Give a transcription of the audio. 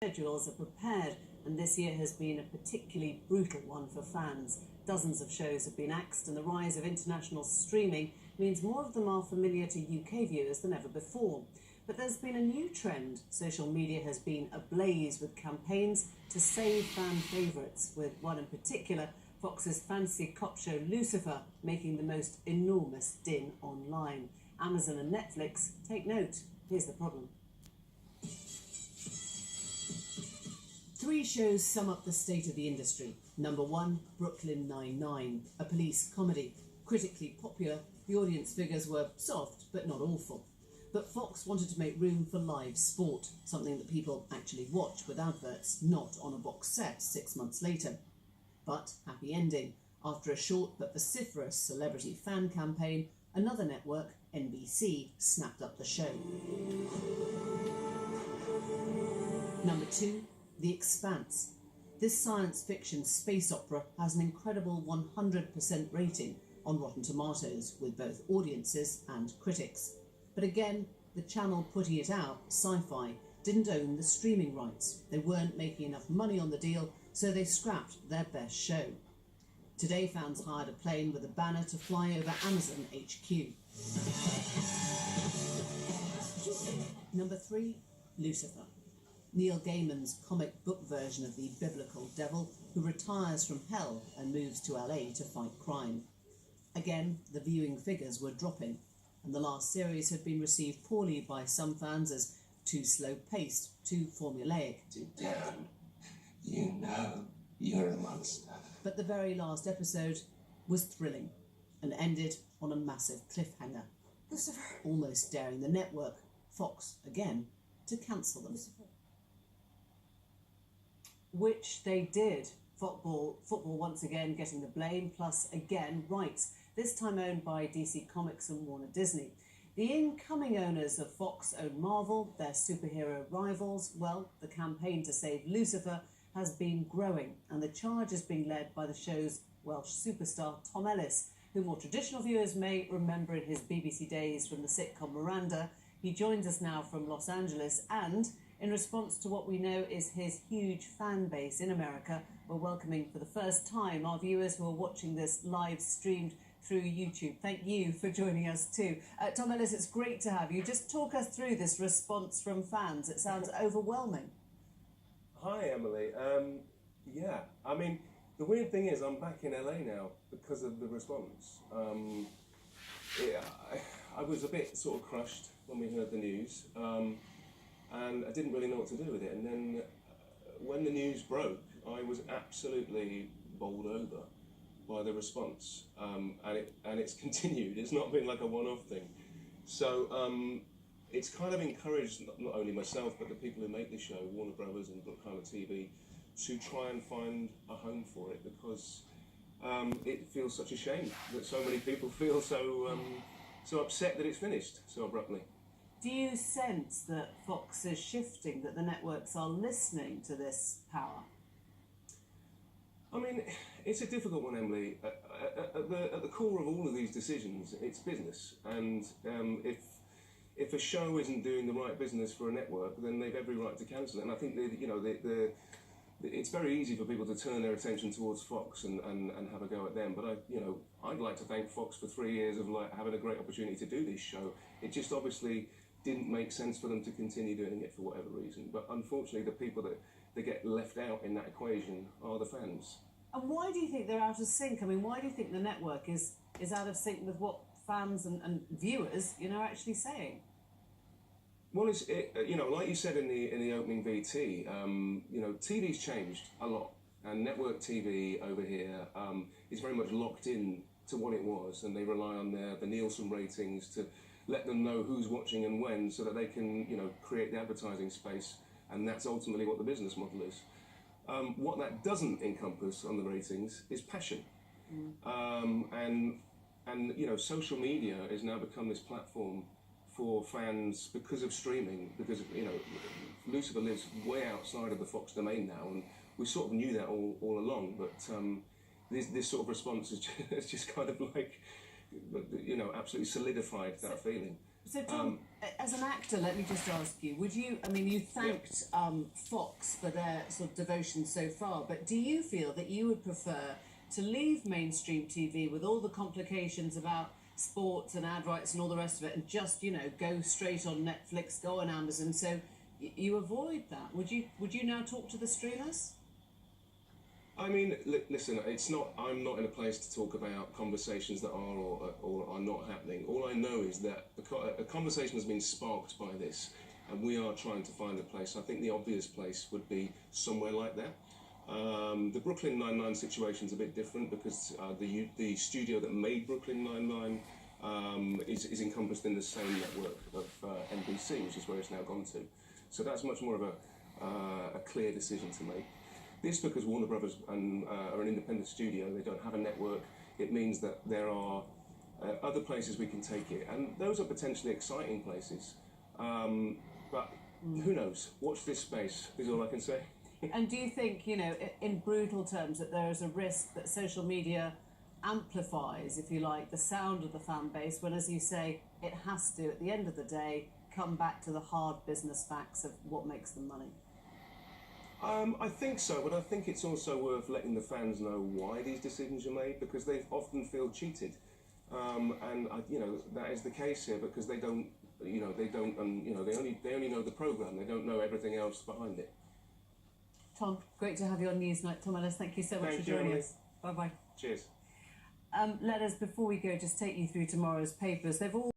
Schedules are prepared, and this year has been a particularly brutal one for fans. Dozens of shows have been axed, and the rise of international streaming means more of them are familiar to UK viewers than ever before. But there's been a new trend. Social media has been ablaze with campaigns to save fan favourites, with one in particular, Fox's fantasy cop show Lucifer, making the most enormous din online. Amazon and Netflix take note. Here's the problem. 3 shows sum up the state of the industry. Number 1, Brooklyn Nine-Nine, a police comedy. Critically popular, the audience figures were soft but not awful. But Fox wanted to make room for live sport, something that people actually watch with adverts, not on a box set 6 months later. But happy ending. After a short but vociferous celebrity fan campaign, another network, NBC, snapped up the show. Number 2, The Expanse. This science fiction space opera has an incredible 100% rating on Rotten Tomatoes, with both audiences and critics. But again, the channel putting it out, Sci-Fi, didn't own the streaming rights. They weren't making enough money on the deal, so they scrapped their best show. Today, fans hired a plane with a banner to fly over Amazon HQ. Number 3, Lucifer. Neil Gaiman's comic book version of the biblical devil who retires from hell and moves to LA to fight crime. Again, the viewing figures were dropping, and the last series had been received poorly by some fans as too slow-paced, too formulaic. Damn, you know you're a monster. But the very last episode was thrilling and ended on a massive cliffhanger. Lucifer. Almost daring the network, Fox again, to cancel them. Lucifer. Which they did. Football once again getting the blame, plus again rights, this time owned by DC Comics and Warner Disney. The incoming owners of Fox own Marvel, their superhero rivals. Well, the campaign to save Lucifer has been growing, and the charge is being led by the show's Welsh superstar Tom Ellis, who more traditional viewers may remember in his BBC days from the sitcom Miranda. He joins us now from Los Angeles, and in response to what we know is his huge fan base in America, we're welcoming for the first time our viewers who are watching this live streamed through YouTube. Thank you for joining us too. Tom Ellis, it's great to have you. Just talk us through this response from fans. It sounds overwhelming. Hi, Emily. Yeah, I mean, the weird thing is I'm back in LA now because of the response. I was a bit sort of crushed when we heard the news, and I didn't really know what to do with it. And then when the news broke, I was absolutely bowled over by the response, and it's continued. It's not been like a one-off thing. So it's kind of encouraged not only myself but the people who make the show, Warner Brothers and Brookhaven TV, to try and find a home for it, because it feels such a shame that so many people feel so upset that it's finished so abruptly. Do you sense that Fox is shifting, that the networks are listening to this power? I mean, it's a difficult one, Emily. At the core of all of these decisions, it's business, and if a show isn't doing the right business for a network, then they've every right to cancel it. And I think it's very easy for people to turn their attention towards Fox and have a go at them. But I'd like to thank Fox for 3 years of having a great opportunity to do this show. It just obviously didn't make sense for them to continue doing it for whatever reason. But unfortunately, the people that get left out in that equation are the fans. And why do you think they're out of sync? I mean, why do you think the network is out of sync with what fans and viewers, are actually saying? Well, like you said in the opening VT, TV's changed a lot, and network TV over here is very much locked in to what it was, and they rely on the Nielsen ratings to let them know who's watching and when, so that they can, create the advertising space, and that's ultimately what the business model is. What that doesn't encompass on the ratings is passion. And social media has now become this platform for fans because of streaming, because Lucifer lives way outside of the Fox domain now, and we sort of knew that all along, but this sort of response has just kind of absolutely solidified that feeling. So, Tom, as an actor, let me just ask you, would you, I mean, you thanked Fox for their sort of devotion so far, but do you feel that you would prefer to leave mainstream TV with all the complications about sports and ad rights and all the rest of it and just, you know, go straight on Netflix, go on Amazon, so you avoid that? Would you now talk to the streamers? I mean, listen, I'm not in a place to talk about conversations that are or are not happening. All I know is that a conversation has been sparked by this, and we are trying to find a place. I think the obvious place would be somewhere like that. The Brooklyn Nine-Nine situation is a bit different because the studio that made Brooklyn Nine-Nine is encompassed in the same network of NBC, which is where it's now gone to. So that's much more of a clear decision to make. This, because Warner Brothers are an independent studio, they don't have a network, it means that there are other places we can take it, and those are potentially exciting places. But who knows? Watch this space, is all I can say. And do you think, you know, in brutal terms, that there is a risk that social media amplifies, if you like, the sound of the fan base, when, as you say, it has to, at the end of the day, come back to the hard business facts of what makes them money? I think so, but I think it's also worth letting the fans know why these decisions are made, because they often feel cheated, and you know that is the case here because they don't, they only know the programme, they don't know everything else behind it. Tom, great to have you on Newsnight. Tom Ellis, thank you so much for joining us. Bye bye. Cheers. Let us, before we go, just take you through tomorrow's papers. They've all